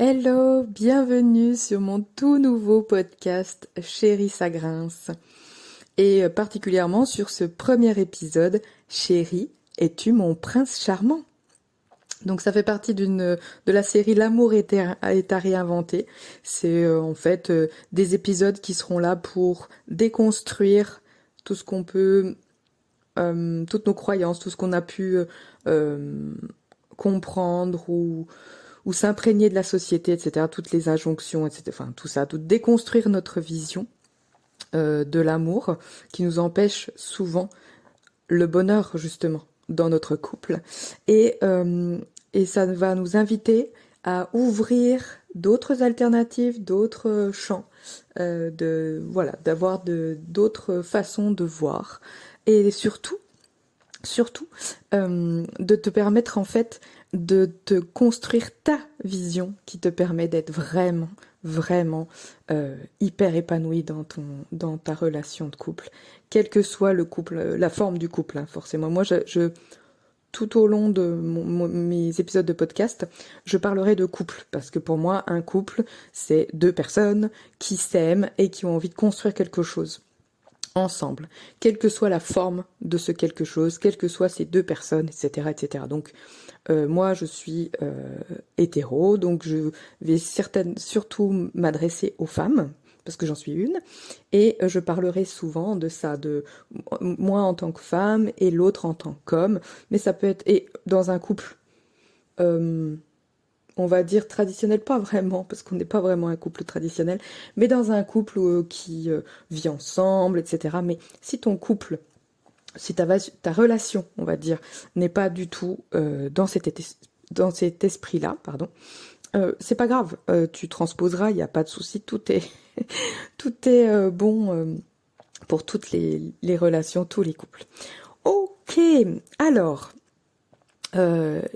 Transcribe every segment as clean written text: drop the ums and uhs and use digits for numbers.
Hello, bienvenue sur mon tout nouveau podcast Chérie ça grince. Et particulièrement sur ce premier épisode, Chérie, es-tu mon prince charmant? Donc ça fait partie de la série L'amour est à réinventer. C'est en fait des épisodes qui seront là pour déconstruire tout ce qu'on peut, toutes nos croyances, tout ce qu'on a pu euh, comprendre ou s'imprégner de la société, etc., toutes les injonctions, etc., enfin tout ça, tout déconstruire notre vision de l'amour qui nous empêche souvent le bonheur justement dans notre couple et ça va nous inviter à ouvrir d'autres alternatives, d'autres champs, d'avoir d'autres façons de voir et surtout de te permettre en fait de te construire ta vision qui te permet d'être vraiment hyper épanoui dans ta relation de couple, quel que soit le couple, la forme du couple, hein, forcément. Moi, tout au long de mes épisodes de podcast, je parlerai de couple parce que pour moi, un couple, c'est deux personnes qui s'aiment et qui ont envie de construire quelque chose ensemble, quelle que soit la forme de ce quelque chose, quelles que soient ces deux personnes, etc., etc. Donc, moi, je suis hétéro, donc je vais surtout m'adresser aux femmes, parce que j'en suis une, et je parlerai souvent de ça, de moi en tant que femme et l'autre en tant qu'homme, mais ça peut être, et dans un couple, euh, on va dire traditionnel, pas vraiment, parce qu'on n'est pas vraiment un couple traditionnel, mais dans un couple qui vit ensemble, etc. Mais si ton couple, si ta relation, on va dire, n'est pas du tout dans cet esprit-là, pardon, c'est pas grave, tu transposeras, il n'y a pas de souci, tout est bon pour toutes les relations, tous les couples. Ok, alors,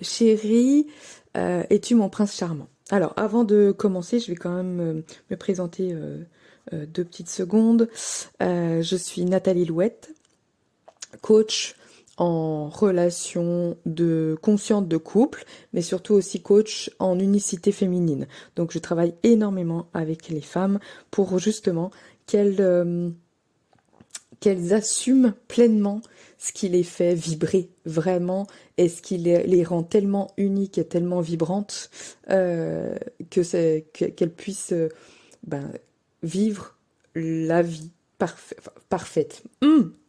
chérie, es-tu mon prince charmant? Alors, avant de commencer, je vais quand même me présenter 2 petites secondes. Je suis Nathalie Louette, coach en relation consciente de couple, mais surtout aussi coach en unicité féminine. Donc, je travaille énormément avec les femmes pour justement qu'elles assument pleinement ce qui les fait vibrer vraiment et ce qui les rend tellement uniques et tellement vibrantes qu'elles puissent ben, vivre la vie parfaite.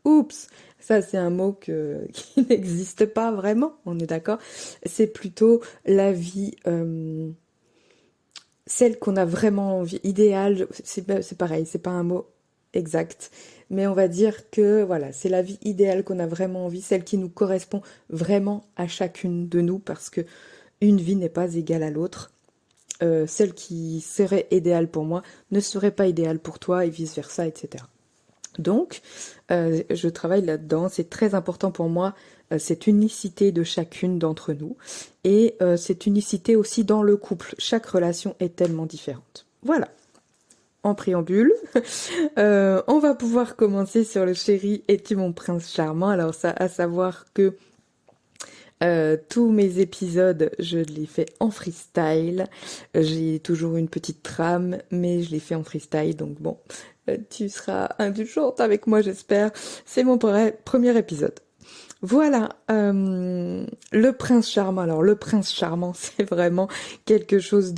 Oups, ça c'est un mot qui n'existe pas vraiment, on est d'accord. C'est plutôt la vie, celle qu'on a vraiment envie, idéale. C'est pareil, c'est pas un mot exact, mais on va dire que voilà, c'est la vie idéale qu'on a vraiment envie, celle qui nous correspond vraiment à chacune de nous, parce que une vie n'est pas égale à l'autre. Celle qui serait idéale pour moi ne serait pas idéale pour toi et vice-versa, etc. Donc, je travaille là-dedans, c'est très important pour moi, cette unicité de chacune d'entre nous, et cette unicité aussi dans le couple. Chaque relation est tellement différente. Voilà, en préambule, on va pouvoir commencer sur le chéri, es-tu mon prince charmant? Alors ça, à savoir que tous mes épisodes, je les fais en freestyle. J'ai toujours une petite trame, mais je les fais en freestyle, donc bon, tu seras indulgente avec moi, j'espère. C'est mon premier épisode. Voilà, le prince charmant. Alors le prince charmant, c'est vraiment quelque chose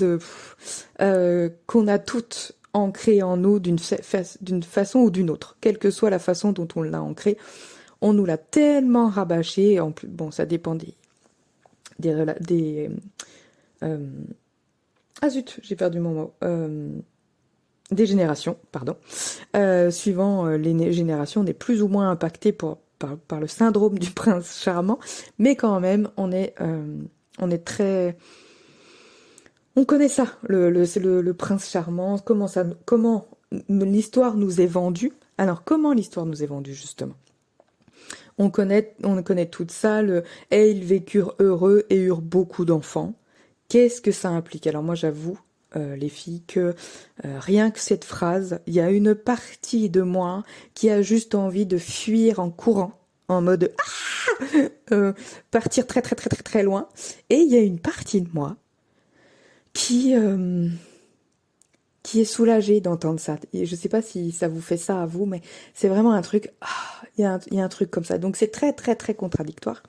qu'on a toutes ancré en nous d'une façon ou d'une autre, quelle que soit la façon dont on l'a ancré. On nous l'a tellement rabâché. En plus, bon, ça dépend des euh, ah zut, j'ai perdu mon mot. Des générations, pardon. Suivant les générations, on est plus ou moins impacté par le syndrome du prince charmant, mais quand même, on est très, on connaît ça, c'est le prince charmant. Comment l'histoire nous est vendue. Alors, comment l'histoire nous est vendue justement? On connaît tout ça, et ils vécurent heureux et eurent beaucoup d'enfants. Qu'est-ce que ça implique? Alors moi j'avoue, les filles, que rien que cette phrase, il y a une partie de moi qui a juste envie de fuir en courant, en mode partir très très très très très loin. Et il y a une partie de moi qui, euh, qui est soulagé d'entendre ça. Et je sais pas si ça vous fait ça à vous, mais c'est vraiment un truc, il y a un truc comme ça. Donc c'est très très très contradictoire.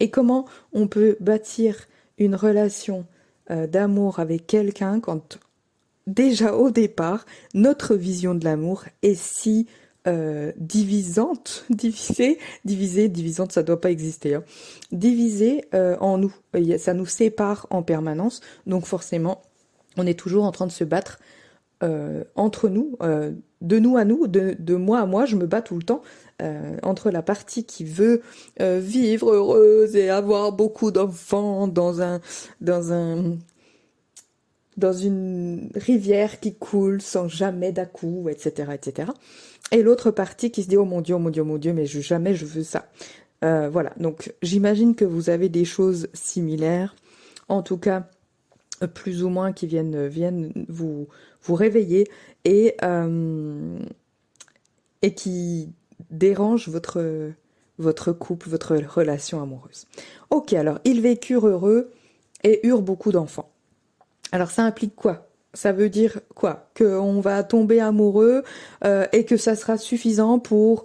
Et comment on peut bâtir une relation d'amour avec quelqu'un quand déjà au départ, notre vision de l'amour est si divisante, divisante, ça doit pas exister, hein, divisée en nous. Ça nous sépare en permanence, donc forcément, on est toujours en train de se battre entre nous, de nous à nous, de moi à moi, je me bats tout le temps entre la partie qui veut vivre heureuse et avoir beaucoup d'enfants dans un dans une rivière qui coule sans jamais d'à-coups, etc., etc. Et l'autre partie qui se dit oh mon Dieu, oh mon Dieu, oh mon Dieu, mais jamais je veux ça. Voilà, donc j'imagine que vous avez des choses similaires, en tout cas plus ou moins qui viennent vous réveiller et qui dérangent votre couple, votre relation amoureuse. Ok, alors ils vécurent heureux et eurent beaucoup d'enfants. Alors ça implique quoi? Ça veut dire quoi? Qu'on va tomber amoureux et que ça sera suffisant pour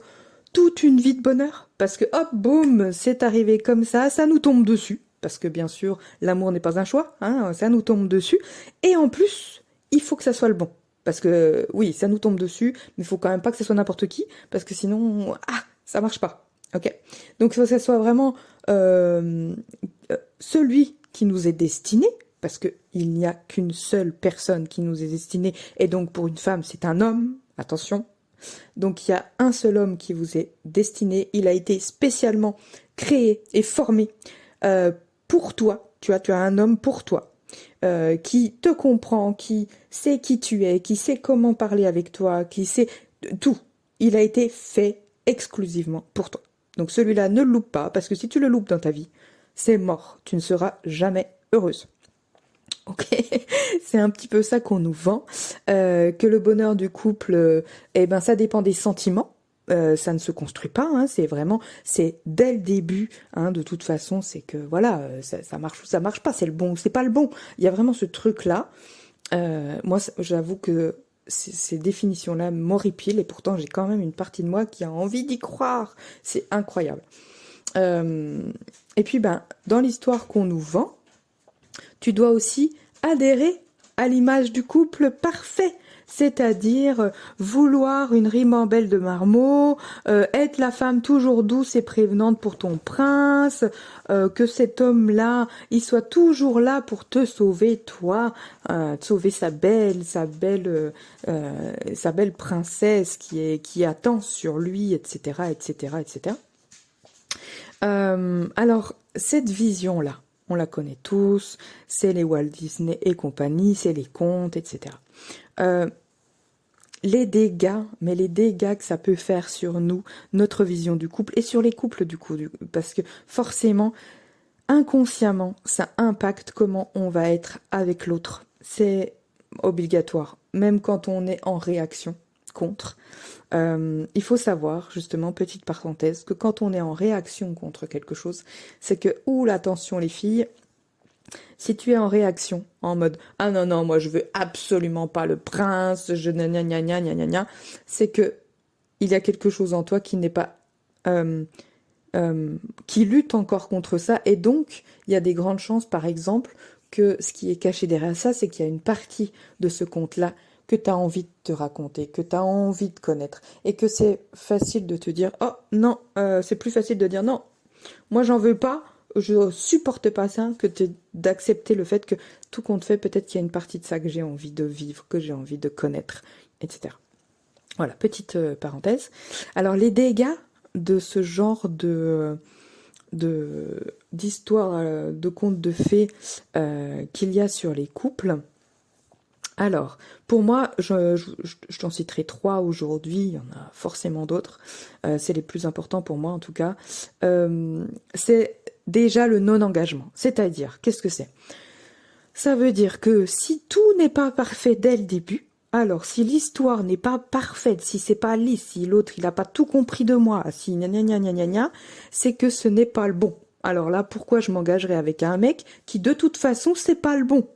toute une vie de bonheur? Parce que hop, boum, c'est arrivé comme ça nous tombe dessus. Parce que bien sûr, l'amour n'est pas un choix, hein, ça nous tombe dessus. Et en plus, il faut que ça soit le bon. Parce que oui, ça nous tombe dessus, mais il faut quand même pas que ce soit n'importe qui, parce que sinon, ça marche pas. Ok. Donc il faut que ça soit vraiment celui qui nous est destiné, parce qu'il n'y a qu'une seule personne qui nous est destinée, et donc pour une femme, c'est un homme, attention. Donc il y a un seul homme qui vous est destiné, il a été spécialement créé et formé pour toi, tu as un homme pour toi, qui te comprend, qui sait qui tu es, qui sait comment parler avec toi, qui sait tout. Il a été fait exclusivement pour toi. Donc celui-là, ne le loupe pas, parce que si tu le loupes dans ta vie, c'est mort, tu ne seras jamais heureuse. Ok, c'est un petit peu ça qu'on nous vend, que le bonheur du couple, ça dépend des sentiments. Ça ne se construit pas, hein, c'est dès le début, hein, de toute façon, c'est que voilà, ça marche ou ça marche pas, c'est le bon ou c'est pas le bon. Il y a vraiment ce truc-là. Moi, j'avoue que ces définitions-là m'horripilent et pourtant j'ai quand même une partie de moi qui a envie d'y croire. C'est incroyable. Et puis, dans l'histoire qu'on nous vend, tu dois aussi adhérer à l'image du couple parfait, c'est-à-dire vouloir une ribambelle de marmot, être la femme toujours douce et prévenante pour ton prince, que cet homme-là, il soit toujours là pour te sauver, toi, te sauver sa belle princesse qui attend sur lui, etc., etc., etc. Alors, cette vision-là, on la connaît tous, c'est les Walt Disney et compagnie, c'est les contes, etc. Les dégâts que ça peut faire sur nous, notre vision du couple et sur les couples du coup, parce que forcément, inconsciemment, ça impacte comment on va être avec l'autre. C'est obligatoire, même quand on est en réaction contre. Il faut savoir, justement, petite parenthèse, que quand on est en réaction contre quelque chose, c'est que, attention les filles, si tu es en réaction, en mode « Ah non, non, moi je veux absolument pas le prince, je gna gna gna gna gna gna gna », c'est que il y a quelque chose en toi qui n'est pas... qui lutte encore contre ça, et donc il y a des grandes chances, par exemple, que ce qui est caché derrière ça, c'est qu'il y a une partie de ce conte-là que tu as envie de te raconter, que tu as envie de connaître, et que c'est facile de te dire « Oh non, c'est plus facile de dire non, moi j'en veux pas, je supporte pas ça », que d'accepter le fait que tout compte fait, peut-être qu'il y a une partie de ça que j'ai envie de vivre, que j'ai envie de connaître, etc. Voilà, petite parenthèse. Alors les dégâts de ce genre d'histoire, de contes de fées qu'il y a sur les couples. Alors, pour moi, je t'en citerai 3 aujourd'hui, il y en a forcément d'autres, c'est les plus importants pour moi en tout cas. C'est déjà le non-engagement, c'est-à-dire, qu'est-ce que c'est? Ça veut dire que si tout n'est pas parfait dès le début, alors si l'histoire n'est pas parfaite, si c'est pas lisse, si l'autre il a pas tout compris de moi, si gna gna gna gna gna gna, c'est que ce n'est pas le bon. Alors là, pourquoi je m'engagerais avec un mec qui de toute façon c'est pas le bon?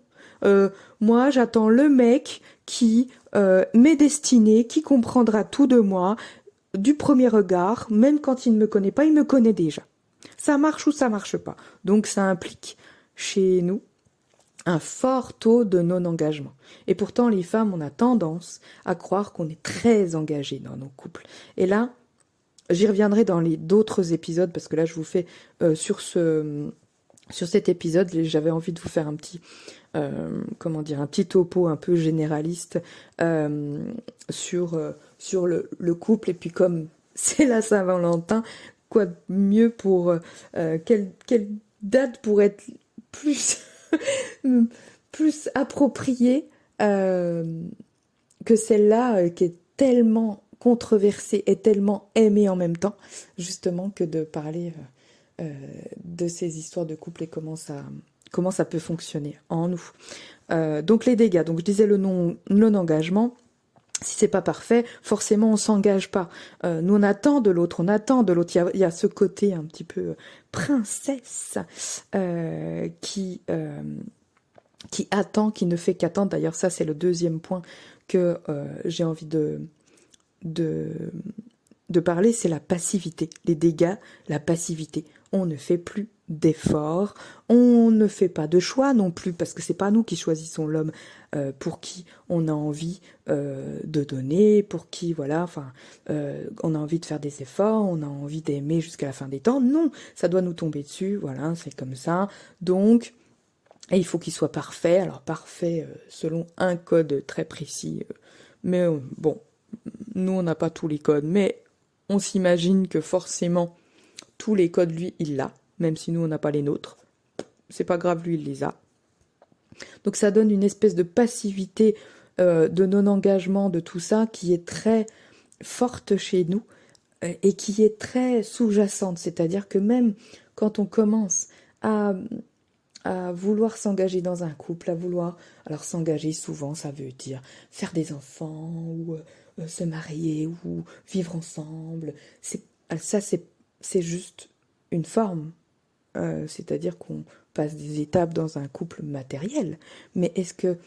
Moi, j'attends le mec qui m'est destiné, qui comprendra tout de moi, du premier regard, même quand il ne me connaît pas, il me connaît déjà. Ça marche ou ça marche pas. Donc ça implique chez nous un fort taux de non-engagement. Et pourtant, les femmes, on a tendance à croire qu'on est très engagé dans nos couples. Et là, j'y reviendrai dans les d'autres épisodes, parce que là, je vous fais sur cet épisode, j'avais envie de vous faire un petit, un petit topo un peu généraliste sur le couple. Et puis comme c'est la Saint-Valentin, quoi de mieux pour quelle date pour être plus plus appropriée que celle-là qui est tellement controversée et tellement aimée en même temps, justement, que de parler de ces histoires de couple et comment ça peut fonctionner en nous. Donc les dégâts, donc je disais le non-engagement. Si c'est pas parfait, forcément on s'engage pas. Nous on attend de l'autre, Il y a ce côté un petit peu princesse qui attend, qui ne fait qu'attendre. D'ailleurs ça c'est le deuxième point que j'ai envie de parler, c'est la passivité. Les dégâts, la passivité. On ne fait plus d'efforts, on ne fait pas de choix non plus, parce que c'est pas nous qui choisissons l'homme pour qui on a envie de donner, pour qui, voilà, on a envie de faire des efforts, on a envie d'aimer jusqu'à la fin des temps. Non, ça doit nous tomber dessus, voilà, c'est comme ça. Donc, et il faut qu'il soit parfait, alors parfait selon un code très précis, mais bon, nous on n'a pas tous les codes, mais on s'imagine que forcément tous les codes lui il l'a, même si nous on n'a pas les nôtres, c'est pas grave, lui il les a. Donc ça donne une espèce de passivité, de non-engagement, de tout ça qui est très forte chez nous et qui est très sous-jacente, c'est-à-dire que même quand on commence à vouloir s'engager dans un couple, alors s'engager souvent ça veut dire faire des enfants ou se marier ou vivre ensemble, c'est juste une forme, c'est-à-dire qu'on passe des étapes dans un couple matériel, mais est-ce que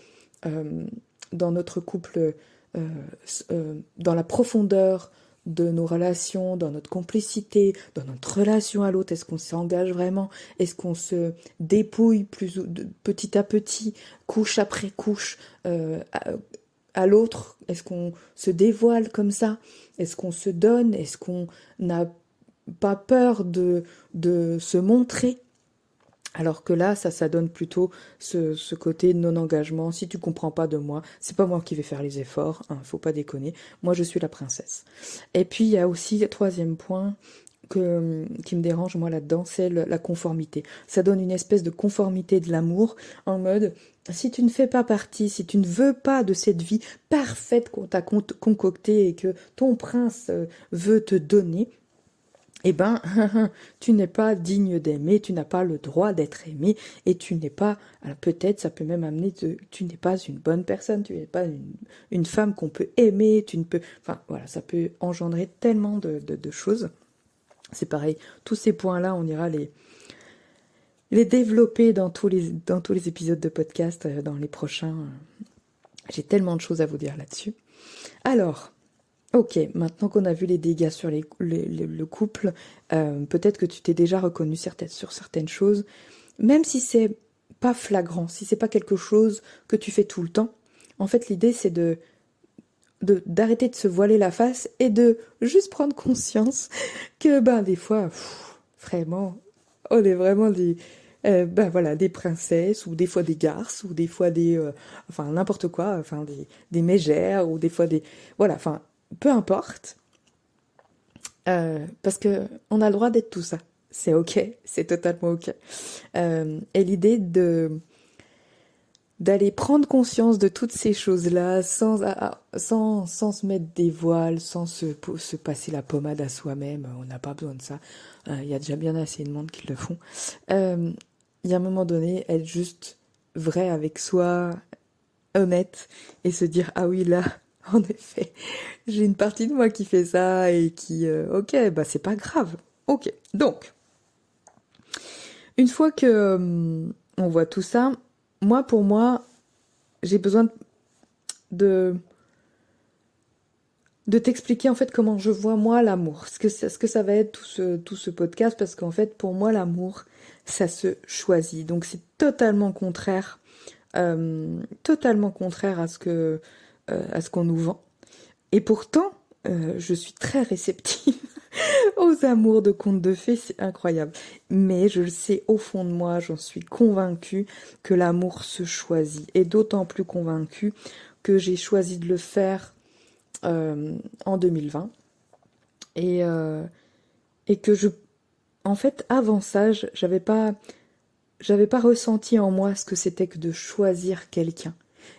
dans notre couple, dans la profondeur de nos relations, dans notre complicité, dans notre relation à l'autre, est-ce qu'on s'engage vraiment? Est-ce qu'on se dépouille petit à petit, couche après couche, à l'autre? Est-ce qu'on se dévoile comme ça? Est-ce qu'on se donne? Est-ce qu'on n'a pas peur de se montrer? Alors que là, ça donne plutôt ce côté non-engagement. Si tu comprends pas de moi, c'est pas moi qui vais faire les efforts, hein, faut pas déconner. Moi, je suis la princesse. Et puis, il y a aussi, troisième point, qui me dérange, moi, là-dedans, c'est la conformité. Ça donne une espèce de conformité de l'amour, en mode, si tu ne fais pas partie, si tu ne veux pas de cette vie parfaite qu'on t'a concoctée et que ton prince veut te donner, eh ben, tu n'es pas digne d'aimer, tu n'as pas le droit d'être aimé, et tu n'es pas, alors peut-être ça peut même amener tu n'es pas une bonne personne, tu n'es pas une femme qu'on peut aimer, tu ne peux, enfin voilà, ça peut engendrer tellement de choses. C'est pareil, tous ces points-là, on ira les développer dans tous les épisodes de podcast, dans les prochains. J'ai tellement de choses à vous dire là-dessus. Alors, ok, maintenant qu'on a vu les dégâts sur le couple, peut-être que tu t'es déjà reconnu sur certaines choses, même si c'est pas flagrant, si c'est pas quelque chose que tu fais tout le temps. En fait, l'idée c'est d'arrêter de se voiler la face et de juste prendre conscience que des fois, vraiment, on est vraiment des princesses, ou des fois des garces, ou des fois n'importe quoi, des mégères, ou des fois voilà, peu importe, parce que on a le droit d'être tout ça. C'est ok, c'est totalement ok. Et l'idée d'aller prendre conscience de toutes ces choses-là sans se mettre des voiles, sans se passer la pommade à soi-même, on n'a pas besoin de ça. Il y a déjà bien assez de monde qui le font. Il y a un moment donné, être juste vrai avec soi, honnête, et se dire, ah oui, là, en effet, j'ai une partie de moi qui fait ça et qui, ok, c'est pas grave. Ok, donc, une fois que on voit tout ça, pour moi, j'ai besoin de, de t'expliquer en fait comment je vois moi l'amour. Ce que ça va être tout ce podcast, parce qu'en fait pour moi l'amour, ça se choisit. Donc c'est totalement contraire à ce qu'on nous vend. Et pourtant, je suis très réceptive aux amours de contes de fées, c'est incroyable. Mais je le sais au fond de moi, j'en suis convaincue que l'amour se choisit. Et d'autant plus convaincue que j'ai choisi de le faire en 2020. Et, euh, et que en fait, avant ça, j'avais pas ressenti en moi ce que c'était que de choisir quelqu'un.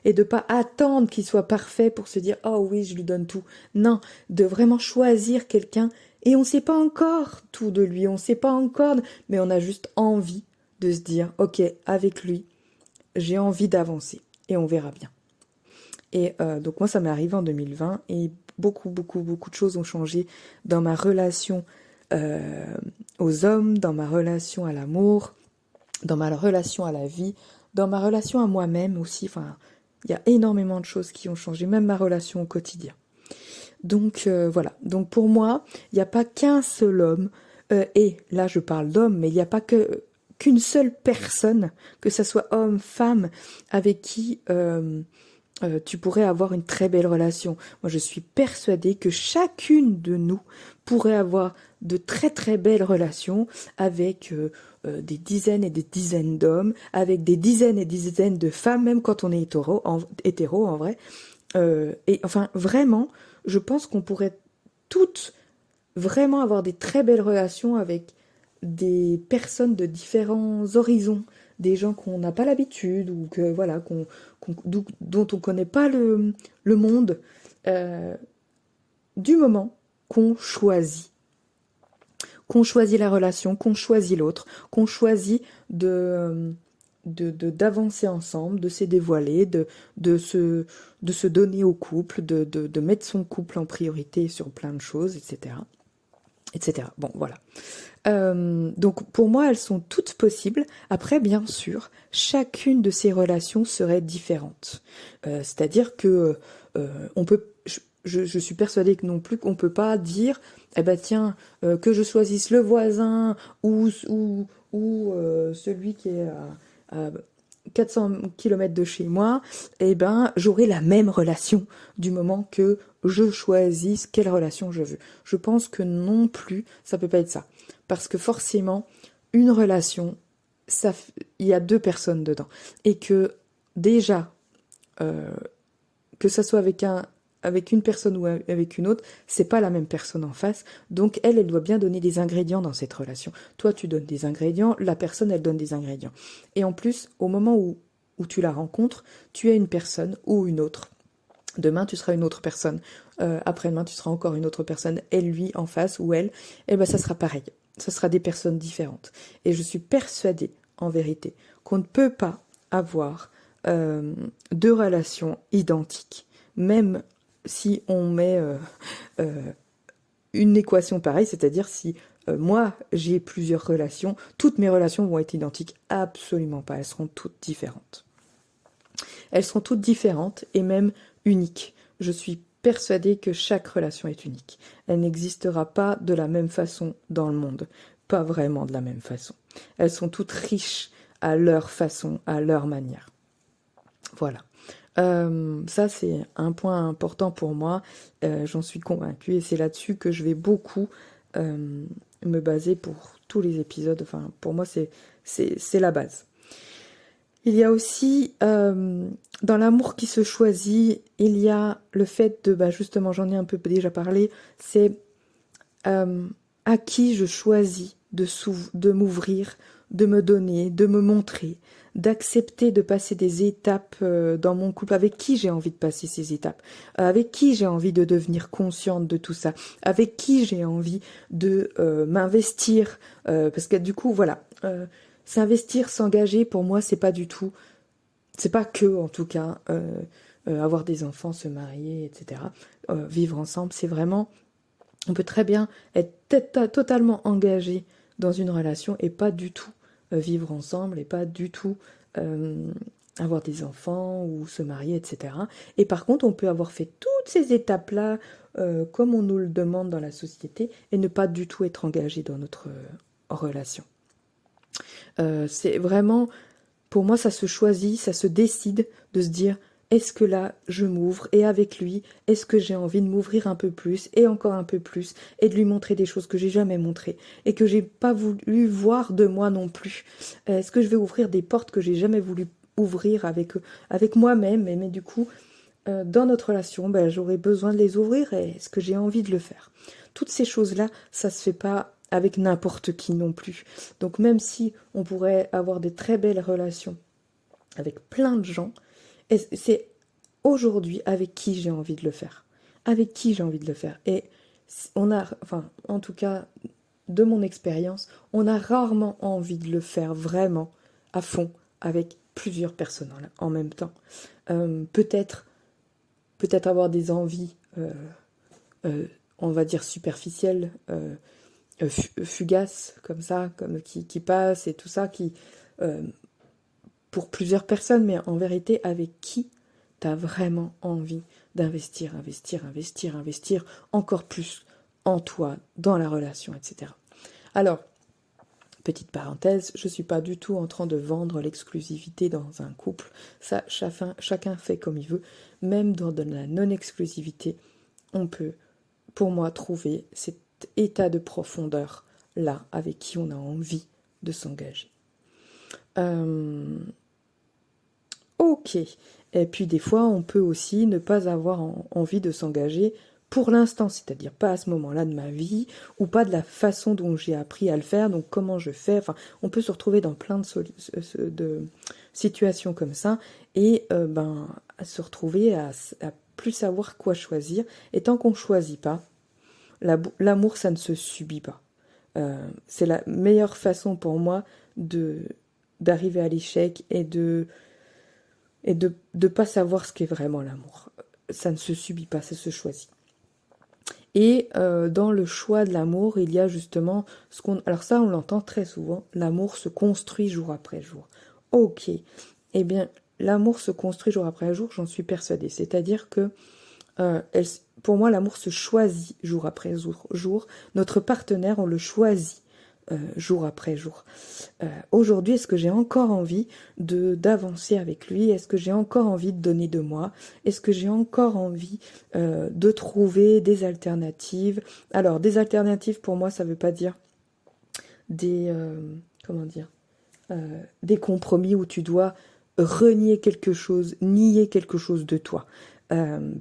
Et de pas attendre qu'il soit parfait pour se dire oh oui, je lui donne tout. Non, de vraiment choisir quelqu'un et on sait pas encore tout de lui, on sait pas encore, mais on a juste envie de se dire ok, avec lui, j'ai envie d'avancer et on verra bien. Et donc moi ça m'est arrivé en 2020 et beaucoup de choses ont changé dans ma relation euh, aux hommes, dans ma relation à l'amour, dans ma relation à la vie, dans ma relation à moi-même aussi. Enfin, il y a énormément de choses qui ont changé, même ma relation au quotidien. Donc voilà. Donc pour moi, il n'y a pas qu'un seul homme. Et là, je parle d'homme, mais il n'y a pas qu'une seule personne, que ça soit homme, femme, avec qui tu pourrais avoir une très belle relation. Moi, je suis persuadée que chacune de nous pourrait avoir de très belles relations avec des dizaines et des dizaines d'hommes, avec des dizaines et des dizaines de femmes, même quand on est hétéro en vrai. Et enfin, vraiment, je pense qu'on pourrait toutes vraiment avoir des très belles relations avec des personnes de différents horizons, des gens qu'on n'a pas l'habitude ou que voilà dont on connaît pas le monde, euh, du moment qu'on choisit la relation, qu'on choisit l'autre, qu'on choisit d'avancer ensemble, de se dévoiler, de se donner au couple, de mettre son couple en priorité sur plein de choses, etc. etc. Bon, voilà. Donc pour moi, elles sont toutes possibles. Après, bien sûr, chacune de ces relations serait différente. C'est-à-dire que on peut, je suis persuadée que non plus qu'on peut pas dire, eh ben tiens, que je choisisse le voisin ou celui qui est à 400 km de chez moi, eh ben j'aurai la même relation du moment que je choisisse quelle relation je veux. Je pense que non plus, ça peut pas être ça. Parce que forcément, une relation, il y a deux personnes dedans. Et que déjà, euh, que ça soit avec une personne ou avec une autre, c'est pas la même personne en face. Donc elle doit bien donner des ingrédients dans cette relation. Toi, tu donnes des ingrédients, la personne, elle donne des ingrédients. Et en plus, au moment où tu la rencontres, tu es une personne ou une autre. Demain, tu seras une autre personne. Après-demain, tu seras encore une autre personne. Elle, lui, en face, ou elle, eh ben, ça sera pareil. Ça sera des personnes différentes. Et je suis persuadée, en vérité, qu'on ne peut pas avoir deux relations identiques. Même si on met euh, une équation pareille, c'est-à-dire si moi, j'ai plusieurs relations, toutes mes relations vont être identiques. Absolument pas. Elles seront toutes différentes. Elles seront toutes différentes et même uniques. Je suis persuadée que chaque relation est unique. Elle n'existera pas de la même façon dans le monde. Pas vraiment de la même façon. Elles sont toutes riches à leur façon, à leur manière. Voilà. Ça, c'est un point important pour moi. J'en suis convaincue et c'est là-dessus que je vais beaucoup me baser pour tous les épisodes. Enfin, pour moi, c'est la base. Il y a aussi, dans l'amour qui se choisit, il y a le fait de, bah justement, j'en ai un peu déjà parlé, c'est à qui je choisis de m'ouvrir, de me donner, de me montrer, d'accepter de passer des étapes dans mon couple, avec qui j'ai envie de passer ces étapes, avec qui j'ai envie de devenir consciente de tout ça, avec qui j'ai envie de m'investir, parce que du coup, voilà. S'investir, s'engager, pour moi, c'est pas du tout, c'est pas que, en tout cas, avoir des enfants, se marier, etc. Vivre ensemble, c'est vraiment, on peut très bien être totalement engagé dans une relation et pas du tout vivre ensemble et pas du tout avoir des enfants ou se marier, etc. Et par contre, on peut avoir fait toutes ces étapes-là comme on nous le demande dans la société et ne pas du tout être engagé dans notre relation. C'est vraiment, pour moi, ça se choisit, ça se décide de se dire, est-ce que là, je m'ouvre et avec lui, est-ce que j'ai envie de m'ouvrir un peu plus et encore un peu plus et de lui montrer des choses que j'ai jamais montrées et que j'ai pas voulu voir de moi non plus. Est-ce que je vais ouvrir des portes que j'ai jamais voulu ouvrir avec moi-même mais du coup, dans notre relation, ben, j'aurais besoin de les ouvrir et est-ce que j'ai envie de le faire? Toutes ces choses-là, ça se fait pas avec n'importe qui non plus. Donc même si on pourrait avoir des très belles relations avec plein de gens, c'est aujourd'hui avec qui j'ai envie de le faire. Avec qui j'ai envie de le faire. Et on a, enfin, en tout cas, de mon expérience, on a rarement envie de le faire vraiment à fond avec plusieurs personnes en même temps. Peut-être avoir des envies, on va dire superficielles, fugaces, comme ça, comme qui passent et tout ça, pour plusieurs personnes, mais en vérité, avec qui tu as vraiment envie d'investir, investir encore plus en toi, dans la relation, etc. Alors, petite parenthèse, je ne suis pas du tout en train de vendre l'exclusivité dans un couple. Ça, chacun fait comme il veut. Même dans de la non-exclusivité, on peut, pour moi, trouver cet état de profondeur là avec qui on a envie de s'engager. Ok. Et puis des fois, on peut aussi ne pas avoir envie de s'engager pour l'instant, c'est-à-dire pas à ce moment-là de ma vie, ou pas de la façon dont j'ai appris à le faire, donc comment je fais. Enfin, on peut se retrouver dans plein de situations comme ça, et à se retrouver à plus savoir quoi choisir. Et tant qu'on ne choisit pas, l'amour, ça ne se subit pas. C'est la meilleure façon pour moi d'arriver à l'échec et de pas savoir ce qu'est vraiment l'amour. Ça ne se subit pas, ça se choisit. Et dans le choix de l'amour, il y a justement ce qu'on... Alors ça, on l'entend très souvent, l'amour se construit jour après jour. Ok, eh bien, l'amour se construit jour après jour, j'en suis persuadée. C'est-à-dire que pour moi, l'amour se choisit jour après jour. Notre partenaire, on le choisit jour après jour. Aujourd'hui, est-ce que j'ai encore envie d'avancer avec lui? Est-ce que j'ai encore envie de donner de moi? Est-ce que j'ai encore envie de trouver des alternatives? Alors, des alternatives, pour moi, ça ne veut pas dire des... comment dire? Des compromis où tu dois renier quelque chose, nier quelque chose de toi.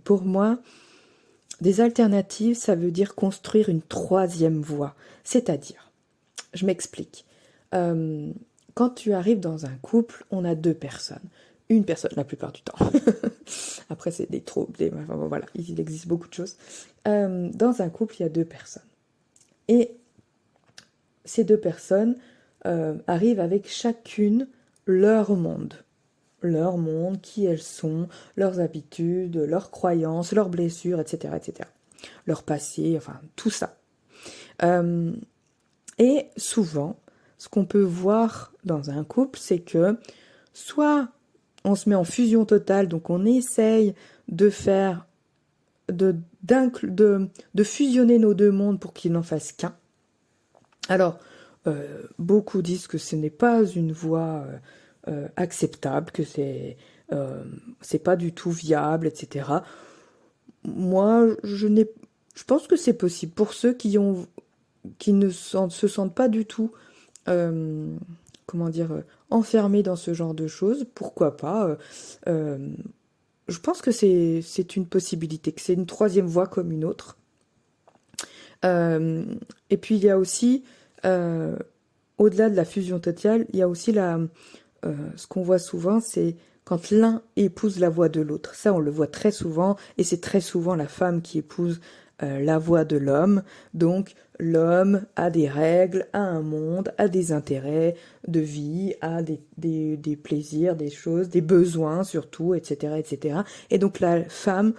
Pour moi, des alternatives, ça veut dire construire une troisième voie. C'est-à-dire, je m'explique. Quand tu arrives dans un couple, on a deux personnes. Une personne la plupart du temps. Après, c'est des troubles, enfin, voilà, il existe beaucoup de choses. Dans un couple, il y a deux personnes. Et ces deux personnes arrivent avec chacune leur monde. Leur monde, qui elles sont, leurs habitudes, leurs croyances, leurs blessures, etc., etc. Leur passé, enfin, tout ça. Et souvent, ce qu'on peut voir dans un couple, c'est que soit on se met en fusion totale, donc on essaye de faire, de fusionner nos deux mondes pour qu'ils n'en fassent qu'un. Alors, beaucoup disent que ce n'est pas une voie acceptable, que c'est pas du tout viable, etc. Moi, je pense que c'est possible pour ceux qui ne se sentent pas du tout enfermés dans ce genre de choses, pourquoi pas. Je pense que c'est une possibilité, que c'est une troisième voie comme une autre. Et puis il y a aussi, au-delà de la fusion totale, il y a aussi ce qu'on voit souvent, c'est quand l'un épouse la voix de l'autre. Ça, on le voit très souvent, et c'est très souvent la femme qui épouse la voix de l'homme. Donc, l'homme a des règles, a un monde, a des intérêts de vie, a des plaisirs, des choses, des besoins surtout, etc., etc. Et donc, la femme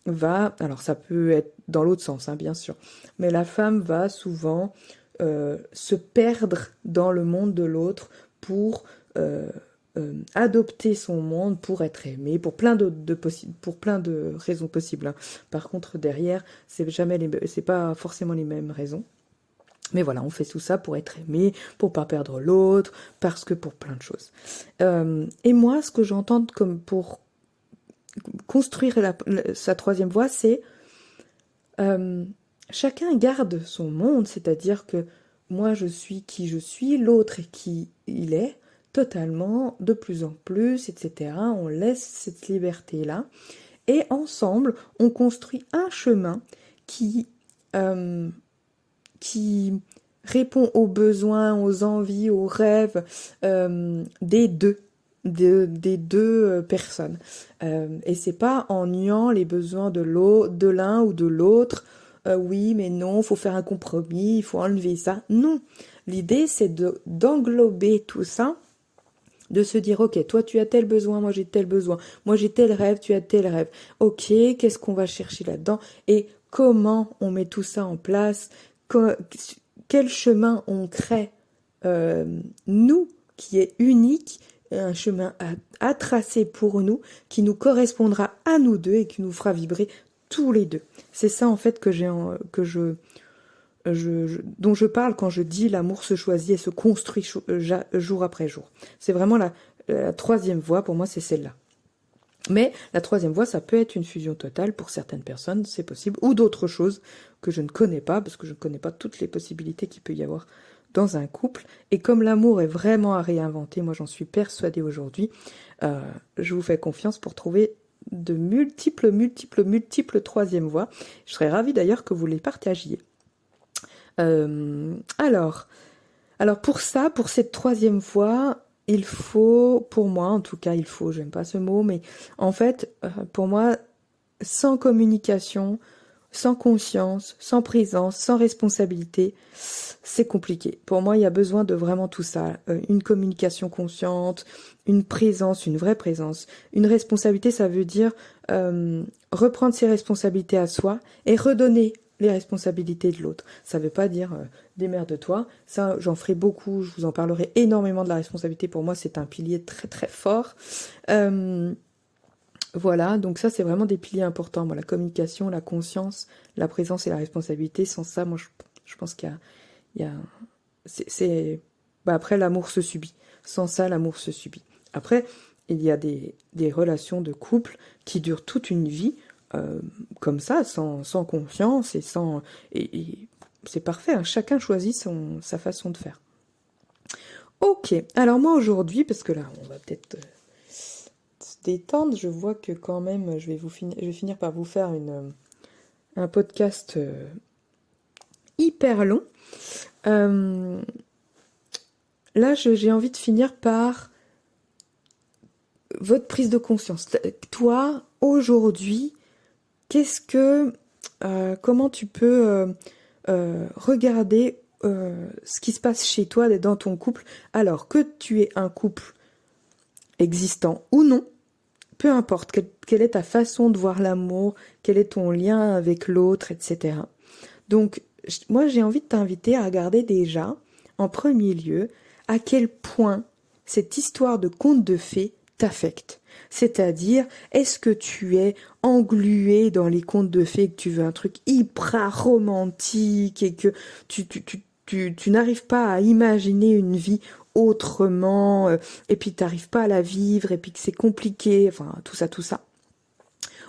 va... Alors, ça peut être dans l'autre sens, hein, bien sûr. Mais la femme va souvent se perdre dans le monde de l'autre pour adopter son monde pour être aimé, pour plein pour plein de raisons possibles, hein. Par contre, derrière, c'est pas forcément les mêmes raisons. Mais voilà, on fait tout ça pour être aimé, pour pas perdre l'autre, parce que pour plein de choses. Et moi, ce que j'entends comme pour construire sa troisième voie, c'est chacun garde son monde, c'est-à-dire que moi je suis qui je suis, l'autre est qui il est, totalement, de plus en plus, etc. On laisse cette liberté-là, et ensemble, on construit un chemin qui, qui répond aux besoins, aux envies, aux rêves des deux personnes. Et c'est pas en niant les besoins de l'un ou de l'autre. Oui, mais non, il faut faire un compromis, il faut enlever ça. Non, l'idée c'est d'englober tout ça, de se dire, ok, toi tu as tel besoin, moi j'ai tel besoin, moi j'ai tel rêve, tu as tel rêve. Ok, qu'est-ce qu'on va chercher là-dedans et comment on met tout ça en place, quel chemin on crée, nous, qui est unique, un chemin à tracer pour nous, qui nous correspondra à nous deux et qui nous fera vibrer tous les deux. C'est ça en fait dont je parle quand je dis l'amour se choisit et se construit jour après jour. C'est vraiment la troisième voie, pour moi c'est celle-là. Mais la troisième voie, ça peut être une fusion totale pour certaines personnes, c'est possible, ou d'autres choses que je ne connais pas, parce que je ne connais pas toutes les possibilités qu'il peut y avoir dans un couple. Et comme l'amour est vraiment à réinventer, moi j'en suis persuadée aujourd'hui, je vous fais confiance pour trouver de multiples troisièmes voies. Je serais ravie d'ailleurs que vous les partagiez. Alors pour cette troisième voie, il faut, pour moi en tout cas, j'aime pas ce mot, mais en fait, pour moi, sans communication, sans conscience, sans présence, sans responsabilité, c'est compliqué. Pour moi, il y a besoin de vraiment tout ça. Une communication consciente, une présence, une vraie présence. Une responsabilité, ça veut dire reprendre ses responsabilités à soi et redonner les responsabilités de l'autre. Ça veut pas dire démerde-toi. Ça, j'en ferai beaucoup, je vous en parlerai énormément de la responsabilité. Pour moi, c'est un pilier très très fort. Voilà, donc ça, c'est vraiment des piliers importants. Moi, la communication, la conscience, la présence et la responsabilité. Sans ça, moi, je pense qu'il y a... après, l'amour se subit. Sans ça, l'amour se subit. Après, il y a des relations de couple qui durent toute une vie, comme ça, sans confiance et sans... Et c'est parfait, hein. Chacun choisit sa façon de faire. Ok, alors moi aujourd'hui, parce que là, on va peut-être se détendre, je vois que quand même, je vais finir par vous faire un podcast hyper long. Là, j'ai envie de finir par votre prise de conscience. Toi, aujourd'hui, comment tu peux regarder ce qui se passe chez toi dans ton couple, alors que tu es un couple existant ou non, peu importe, quelle est ta façon de voir l'amour, quel est ton lien avec l'autre, etc. Donc, moi, j'ai envie de t'inviter à regarder déjà, en premier lieu, à quel point cette histoire de conte de fées t'affecte. C'est-à-dire, est-ce que tu es englué dans les contes de fées, que tu veux un truc hyper romantique et que tu n'arrives pas à imaginer une vie autrement, et puis tu n'arrives pas à la vivre, et puis que c'est compliqué, enfin tout ça.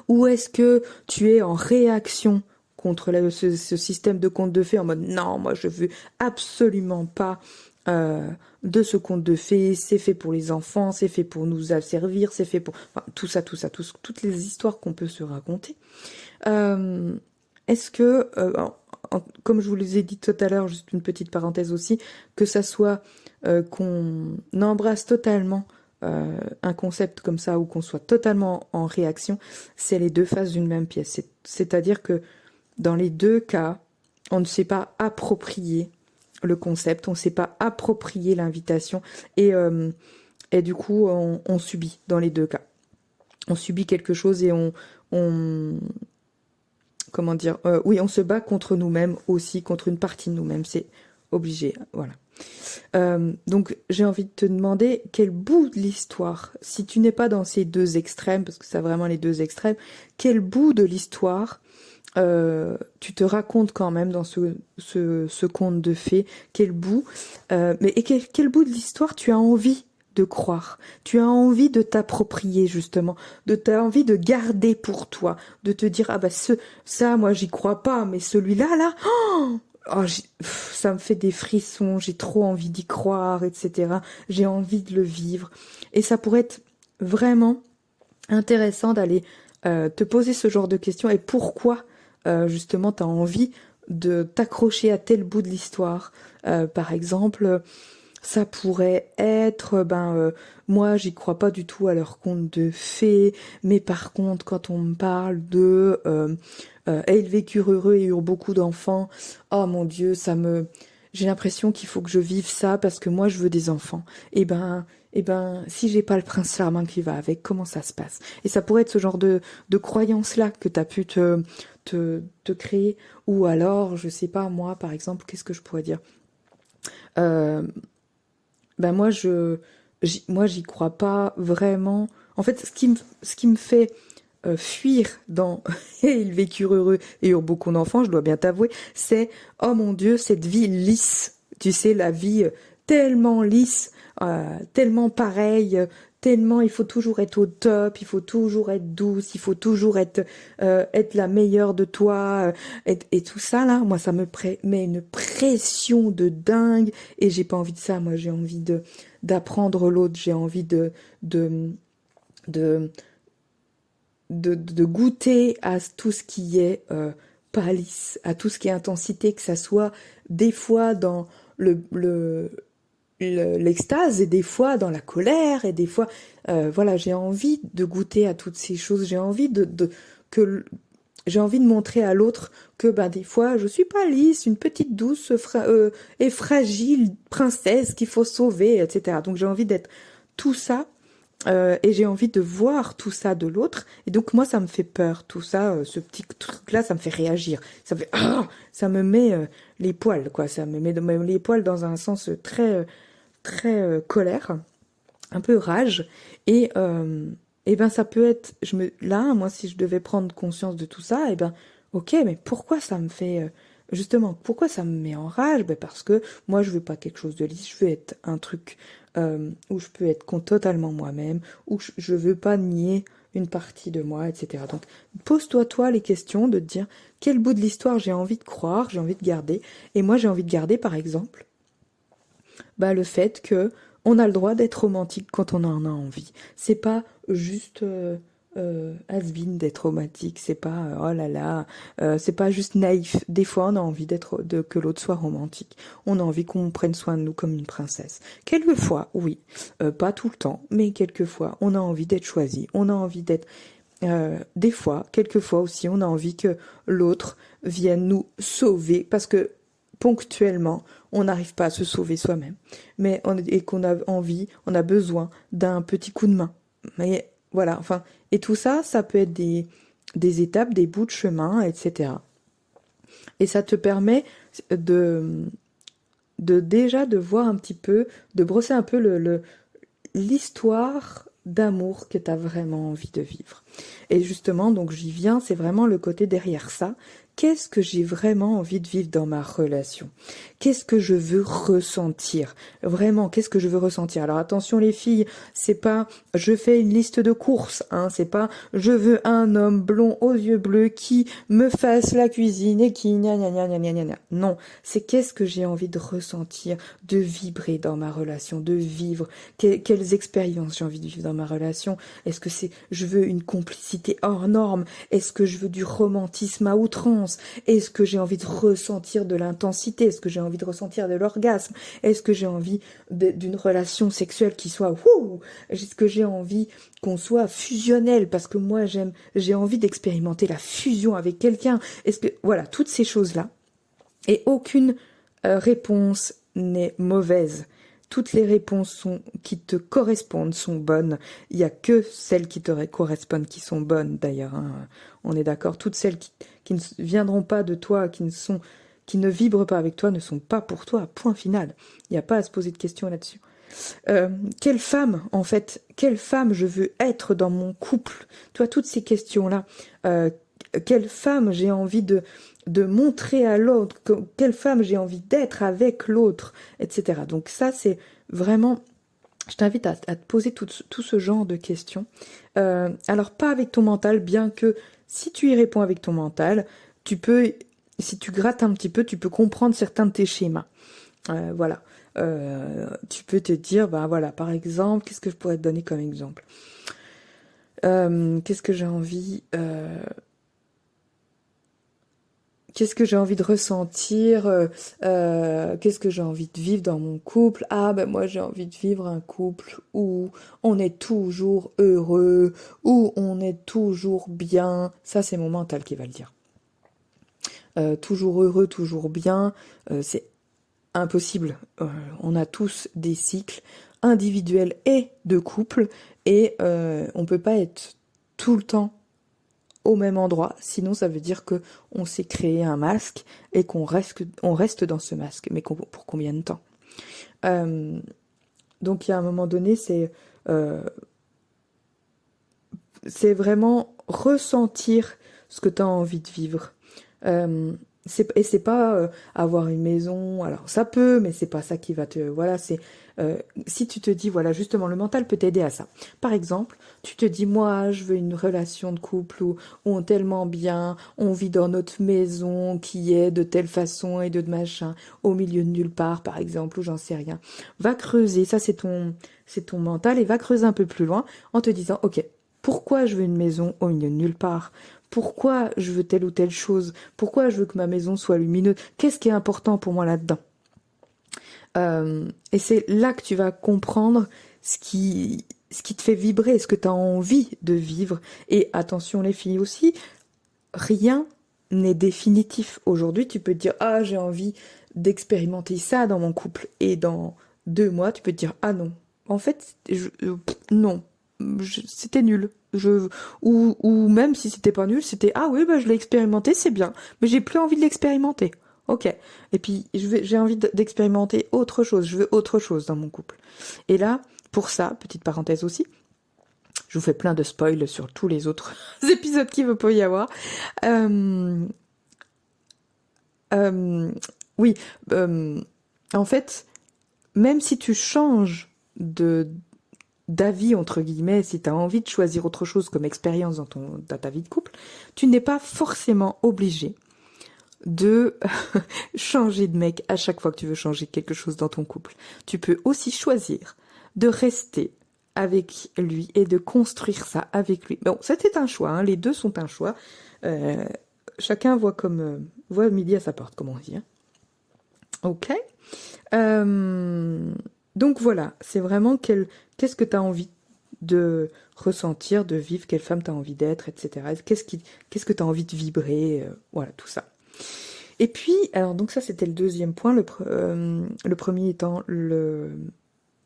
Ou est-ce que tu es en réaction contre ce système de contes de fées en mode non, moi je veux absolument pas de ce conte de fées, c'est fait pour les enfants, c'est fait pour nous asservir, c'est fait pour... Enfin, toutes les histoires qu'on peut se raconter. Est-ce que, comme je vous les ai dit tout à l'heure, juste une petite parenthèse aussi, que ça soit qu'on embrasse totalement un concept comme ça ou qu'on soit totalement en réaction, c'est les deux faces d'une même pièce. C'est-à-dire que dans les deux cas, on ne s'est pas approprié le concept, on ne s'est pas approprié l'invitation et du coup on subit dans les deux cas. On subit quelque chose et comment dire, oui, on se bat contre nous-mêmes aussi, contre une partie de nous-mêmes, c'est obligé, voilà. Donc j'ai envie de te demander quel bout de l'histoire, si tu n'es pas dans ces deux extrêmes, parce que c'est vraiment les deux extrêmes, quel bout de l'histoire tu te racontes quand même dans ce conte de fées, quel bout, quel bout de l'histoire tu as envie de croire, tu as envie de t'approprier justement, t'as envie de garder pour toi, de te dire ah bah ça moi j'y crois pas, mais celui-là là, ça me fait des frissons, j'ai trop envie d'y croire, etc. J'ai envie de le vivre, et ça pourrait être vraiment intéressant d'aller te poser ce genre de questions, et pourquoi justement tu as envie de t'accrocher à tel bout de l'histoire. Par exemple, ça pourrait être, moi j'y crois pas du tout à leur conte de fées, mais par contre quand on me parle de elles vécurent heureux et eurent beaucoup d'enfants, oh mon Dieu, j'ai l'impression qu'il faut que je vive ça parce que moi je veux des enfants. Si j'ai pas le prince charmant qui va avec, comment ça se passe? Et ça pourrait être ce genre de croyance-là que t'as pu te créer. Ou alors, je sais pas, moi, par exemple, qu'est-ce que je pourrais dire? Euh, moi, moi, j'y crois pas vraiment. En fait, ce qui me fait fuir dans et ils vécurent heureux et eurent beaucoup d'enfants, je dois bien t'avouer, c'est oh mon Dieu, cette vie lisse. Tu sais, la vie tellement lisse, tellement pareille, tellement il faut toujours être au top, il faut toujours être douce, il faut toujours être la meilleure de toi, et tout ça là, moi ça met une pression de dingue, et j'ai pas envie de ça. Moi j'ai envie d'apprendre l'autre, j'ai envie de de de goûter à tout ce qui est palisse, à tout ce qui est intensité, que ça soit des fois dans l'extase, et des fois dans la colère, et des fois voilà, j'ai envie de goûter à toutes ces choses, j'ai envie que j'ai envie de montrer à l'autre que des fois je suis pas lisse, une petite douce et fragile princesse qu'il faut sauver, etc. Donc j'ai envie d'être tout ça, et j'ai envie de voir tout ça de l'autre, et donc moi ça me fait peur, tout ça, ce petit truc là, ça me fait réagir, ça me fait ça me met les poils, quoi, ça me met les poils dans un sens très colère, un peu rage, et ben ça peut être, là moi si je devais prendre conscience de tout ça, et ben ok, mais pourquoi ça me fait justement, pourquoi ça me met en rage? Parce que moi je veux pas quelque chose de lisse, je veux être un truc où je peux être totalement moi-même, où je veux pas nier une partie de moi, etc. Donc pose-toi les questions de te dire quel bout de l'histoire j'ai envie de croire, j'ai envie de garder. Et moi j'ai envie de garder par exemple le fait que on a le droit d'être romantique quand on en a envie. C'est pas juste has-been d'être romantique, c'est pas oh là là, c'est pas juste naïf. Des fois, on a envie que l'autre soit romantique. On a envie qu'on prenne soin de nous comme une princesse. Quelquefois, oui, pas tout le temps, mais quelquefois, on a envie d'être choisi. On a envie d'être des fois, quelquefois aussi, on a envie que l'autre vienne nous sauver parce que ponctuellement, on n'arrive pas à se sauver soi-même, et qu'on a envie, on a besoin d'un petit coup de main. Mais voilà, enfin, et tout ça, ça peut être des étapes, des bouts de chemin, etc. Et ça te permet de déjà de voir un petit peu, de brosser un peu l'histoire d'amour que tu as vraiment envie de vivre. Et justement, donc j'y viens, c'est vraiment le côté derrière ça. Qu'est-ce que j'ai vraiment envie de vivre dans ma relation? Qu'est-ce que je veux ressentir? Vraiment, qu'est-ce que je veux ressentir? Alors attention les filles, c'est pas je fais une liste de courses, hein, c'est pas je veux un homme blond aux yeux bleus qui me fasse la cuisine et qui gna gna gna gna gna gna gna. Non, c'est qu'est-ce que j'ai envie de ressentir, de vibrer dans ma relation, de vivre, quelles expériences j'ai envie de vivre dans ma relation. Est-ce que je veux une complicité hors norme? Est-ce que je veux du romantisme à outrance? Est-ce que j'ai envie de ressentir de l'intensité? Est-ce que j'ai envie de ressentir de l'orgasme? Est-ce que j'ai envie d'une relation sexuelle qui soit Est-ce que j'ai envie qu'on soit fusionnel? Parce que moi j'ai envie d'expérimenter la fusion avec quelqu'un. Est-ce que voilà, toutes ces choses-là. Et aucune réponse n'est mauvaise. Toutes les réponses qui te correspondent sont bonnes. Il n'y a que celles qui te correspondent qui sont bonnes, d'ailleurs. Hein. On est d'accord. Toutes celles qui ne viendront pas de toi, qui ne vibrent pas avec toi ne sont pas pour toi, point final. Il n'y a pas à se poser de questions là-dessus. Quelle femme, en fait, quelle femme je veux être dans mon couple? Tu vois, toutes ces questions-là. Quelle femme j'ai envie de montrer à l'autre? Quelle femme j'ai envie d'être avec l'autre? Etc. Donc ça, c'est vraiment... Je t'invite à te poser tout ce genre de questions. Alors, pas avec ton mental, bien que si tu y réponds avec ton mental, tu peux, si tu grattes un petit peu, tu peux comprendre certains de tes schémas. Voilà. Tu peux te dire, bah voilà, par exemple, qu'est-ce que je pourrais te donner comme exemple? Qu'est-ce que j'ai envie Qu'est-ce que j'ai envie de ressentir? Qu'est-ce que j'ai envie de vivre dans mon couple? Ah, ben moi j'ai envie de vivre un couple où on est toujours heureux, où on est toujours bien. Ça, c'est mon mental qui va le dire. Toujours heureux, toujours bien, c'est impossible. On a tous des cycles individuels et de couple, et on peut pas être tout le temps au même endroit, sinon ça veut dire que on s'est créé un masque et qu'on reste dans ce masque, mais pour combien de temps? Donc il y a un moment donné, c'est vraiment ressentir ce que tu as envie de vivre. Et c'est pas avoir une maison, alors ça peut, mais c'est pas ça qui va te... Voilà, c'est... si tu te dis, voilà, justement, le mental peut t'aider à ça. Par exemple, tu te dis, moi, je veux une relation de couple où on est tellement bien, on vit dans notre maison qui est de telle façon et de machin, au milieu de nulle part, par exemple, ou j'en sais rien. Va creuser, ça c'est ton mental, et va creuser un peu plus loin en te disant, ok, pourquoi je veux une maison au milieu de nulle part? Pourquoi je veux telle ou telle chose? Pourquoi je veux que ma maison soit lumineuse? Qu'est-ce qui est important pour moi là-dedans? Et c'est là que tu vas comprendre ce qui te fait vibrer, ce que tu as envie de vivre. Et attention les filles aussi, rien n'est définitif. Aujourd'hui, tu peux te dire, ah, j'ai envie d'expérimenter ça dans mon couple. Et dans 2 mois, tu peux te dire, ah non, en fait, non, c'était nul. Ou même si c'était pas nul, c'était, ah oui, bah, je l'ai expérimenté, c'est bien, mais j'ai plus envie de l'expérimenter. Ok. Et puis, j'ai envie d'expérimenter autre chose. Je veux autre chose dans mon couple. Et là, pour ça, petite parenthèse aussi, je vous fais plein de spoils sur tous les autres épisodes qu'il peut y avoir. Euh, euh, oui, en fait, même si tu changes d'avis, entre guillemets, si tu as envie de choisir autre chose comme expérience dans ta vie de couple, tu n'es pas forcément obligé de changer de mec à chaque fois que tu veux changer quelque chose dans ton couple. Tu peux aussi choisir de rester avec lui et de construire ça avec lui. Bon, c'était un choix, hein, les deux sont un choix. Chacun voit midi à sa porte, comme on dit. Hein. Ok. Donc voilà, c'est vraiment qu'est-ce que tu as envie de ressentir, de vivre, quelle femme tu as envie d'être, etc. Qu'est-ce que tu as envie de vibrer, voilà, tout ça. Et puis, alors donc ça c'était le deuxième point, le premier étant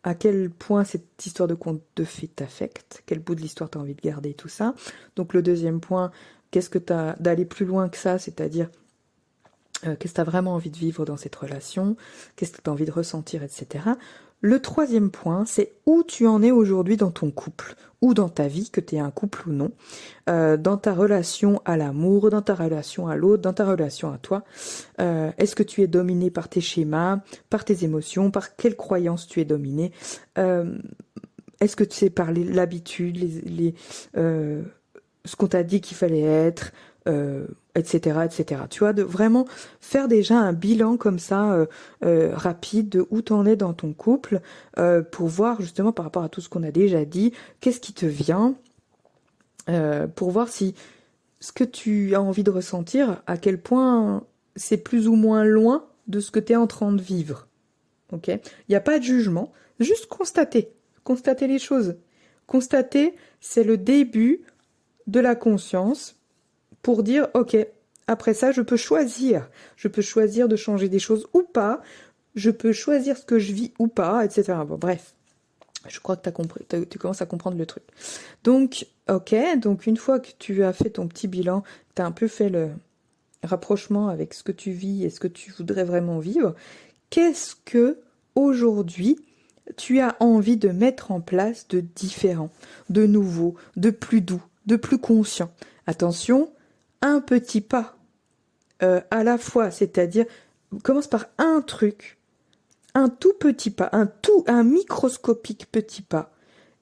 à quel point cette histoire de conte de fées t'affecte, quel bout de l'histoire t'as envie de garder, tout ça. Donc le deuxième point, qu'est-ce que t'as d'aller plus loin que ça, c'est-à-dire qu'est-ce que tu as vraiment envie de vivre dans cette relation, qu'est-ce que tu as envie de ressentir, etc. Le troisième point, c'est où tu en es aujourd'hui dans ton couple, ou dans ta vie, que tu es un couple ou non, dans ta relation à l'amour, dans ta relation à l'autre, dans ta relation à toi. Est-ce que tu es dominé par tes schémas, par tes émotions, par quelles croyances tu es dominé? Est-ce que tu sais par l'habitude, ce qu'on t'a dit qu'il fallait être, etc., etc. Tu vois, de vraiment faire déjà un bilan comme ça, rapide, de où t'en es dans ton couple, pour voir justement par rapport à tout ce qu'on a déjà dit, qu'est-ce qui te vient, pour voir si ce que tu as envie de ressentir, à quel point c'est plus ou moins loin de ce que tu es en train de vivre. Ok? Il n'y a pas de jugement, juste constater. Constater les choses. Constater, c'est le début de la conscience pour dire, ok, après ça, je peux choisir. Je peux choisir de changer des choses ou pas. Je peux choisir ce que je vis ou pas, etc. Bon, bref. Je crois que t'as compris, tu commences à comprendre le truc. Donc, ok, donc une fois que tu as fait ton petit bilan, tu as un peu fait rapprochement avec ce que tu vis et ce que tu voudrais vraiment vivre, qu'est-ce que aujourd'hui tu as envie de mettre en place de différent, de nouveau, de plus doux, de plus conscient. Attention, un petit pas à la fois, c'est-à-dire commence par un truc, un tout petit pas, un microscopique petit pas,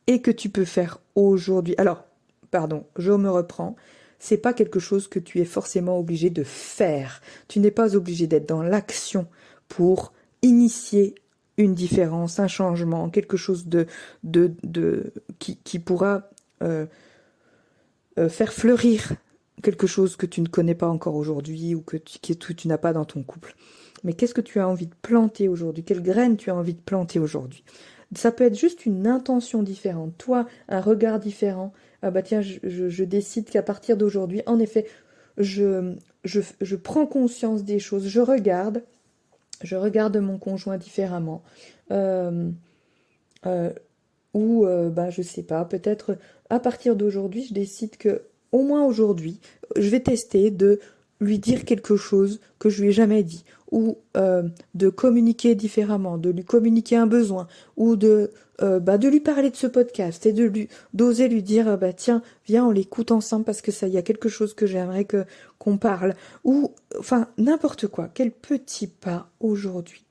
et que tu peux faire aujourd'hui. Alors, pardon, je me reprends. C'est pas quelque chose que tu es forcément obligé de faire. Tu n'es pas obligé d'être dans l'action pour initier une différence, un changement, quelque chose qui pourra faire fleurir quelque chose que tu ne connais pas encore aujourd'hui ou que tu n'as pas dans ton couple. Mais qu'est-ce que tu as envie de planter aujourd'hui? Quelle graine tu as envie de planter aujourd'hui? Ça peut être juste une intention différente, toi, un regard différent. Ah bah tiens, je décide qu'à partir d'aujourd'hui, en effet, je prends conscience des choses, je regarde mon conjoint différemment. Bah, je sais pas, peut-être à partir d'aujourd'hui, je décide que, au moins aujourd'hui, je vais tester de lui dire quelque chose que je lui ai jamais dit, ou de communiquer différemment, de lui communiquer un besoin, ou de lui parler de ce podcast et d'oser lui dire bah tiens, viens, on l'écoute ensemble parce que ça, il y a quelque chose que j'aimerais qu'on parle, ou enfin n'importe quoi. Quel petit pas aujourd'hui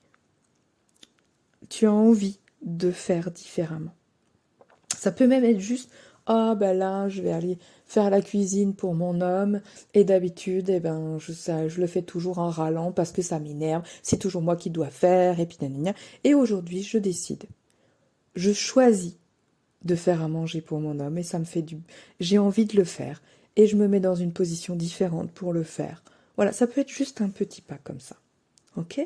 tu as envie de faire différemment. Ça peut même être juste, ah ben là, je vais aller faire la cuisine pour mon homme, et d'habitude, je le fais toujours en râlant parce que ça m'énerve, c'est toujours moi qui dois faire, et puis nanana. Et aujourd'hui, je décide. Je choisis de faire à manger pour mon homme, et ça me fait j'ai envie de le faire, et je me mets dans une position différente pour le faire. Voilà, ça peut être juste un petit pas comme ça. Ok ?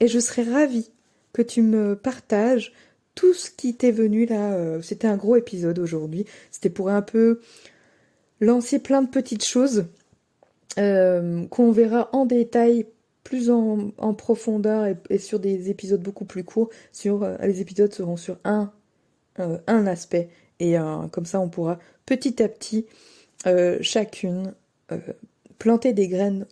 Et je serais ravie que tu me partages tout ce qui t'est venu là. C'était un gros épisode aujourd'hui. C'était pour un peu lancer plein de petites choses qu'on verra en détail, plus en profondeur et sur des épisodes beaucoup plus courts. Les épisodes seront sur un aspect. Et comme ça, on pourra petit à petit, chacune, planter des graines,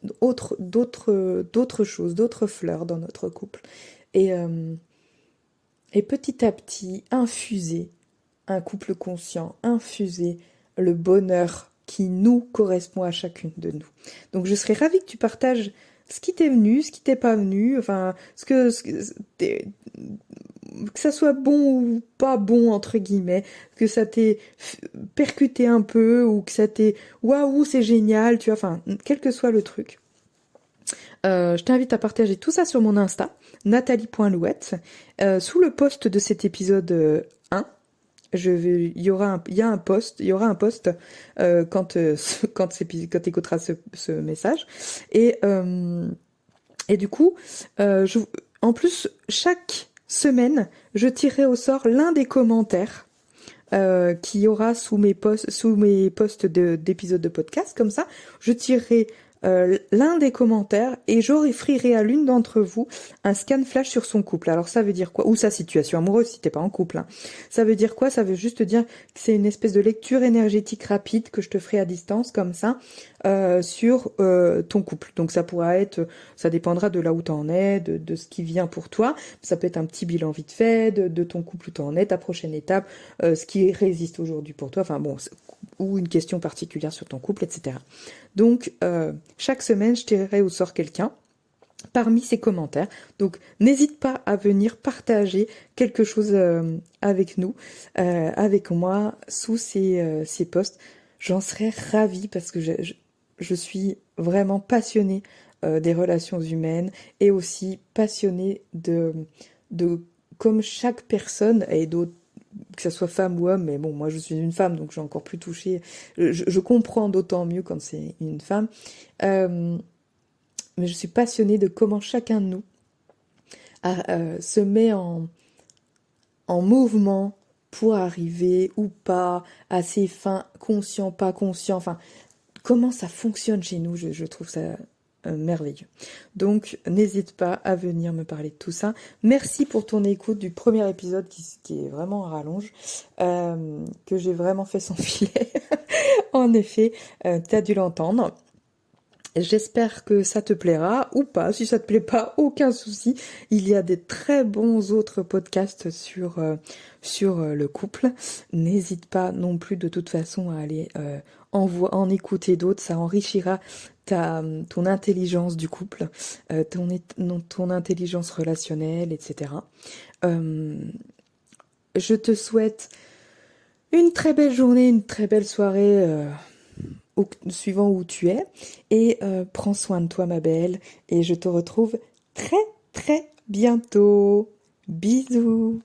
d'autres choses, d'autres fleurs dans notre couple. Et petit à petit, infuser un couple conscient, infuser le bonheur qui nous correspond à chacune de nous. Donc je serais ravie que tu partages ce qui t'est venu, ce qui t'est pas venu, enfin, que ça soit bon ou pas bon, entre guillemets, que ça t'ait percuté un peu, ou que ça t'ait, waouh, c'est génial, tu vois, enfin, quel que soit le truc. Je t'invite à partager tout ça sur mon Insta, nathalie.louette. Sous le post de cet épisode 1, il y aura un post quand tu écouteras ce message. Et du coup, en plus, chaque semaine, je tirerai au sort l'un des commentaires qui y aura sous mes posts d'épisodes de podcast. Comme ça, je tirerai l'un des commentaires et j'offrirai à l'une d'entre vous un scan flash sur son couple. Alors ça veut dire quoi? Ou sa situation amoureuse si t'es pas en couple. Hein. Ça veut dire quoi? Ça veut juste dire que c'est une espèce de lecture énergétique rapide que je te ferai à distance comme ça sur ton couple. Donc ça dépendra de là où t'en es, de ce qui vient pour toi. Ça peut être un petit bilan vite fait de ton couple où t'en es, ta prochaine étape, ce qui résiste aujourd'hui pour toi. Enfin bon, ou une question particulière sur ton couple, etc. Donc, chaque semaine, je tirerai au sort quelqu'un parmi ces commentaires. Donc, n'hésite pas à venir partager quelque chose avec nous, avec moi, sous ces posts. J'en serais ravie parce que je suis vraiment passionnée des relations humaines et aussi passionnée de comme chaque personne et d'autres, que ça soit femme ou homme, mais bon, moi je suis une femme, donc j'ai encore plus touché. Je comprends d'autant mieux quand c'est une femme. Mais je suis passionnée de comment chacun de nous se met en mouvement pour arriver ou pas à ses fins, conscient, pas conscient, enfin, comment ça fonctionne chez nous, je trouve ça merveilleux. Donc, n'hésite pas à venir me parler de tout ça. Merci pour ton écoute du premier épisode qui est vraiment à rallonge, que j'ai vraiment fait sans filet. En effet, t'as dû l'entendre. J'espère que ça te plaira ou pas. Si ça te plaît pas, aucun souci. Il y a des très bons autres podcasts sur le couple. N'hésite pas non plus de toute façon à aller en écouter d'autres. Ça enrichira ton intelligence du couple, ton intelligence relationnelle, etc. Euh, je te souhaite une très belle journée, une très belle soirée. Suivant où tu es. Et prends soin de toi, ma belle. Et je te retrouve très, très bientôt. Bisous.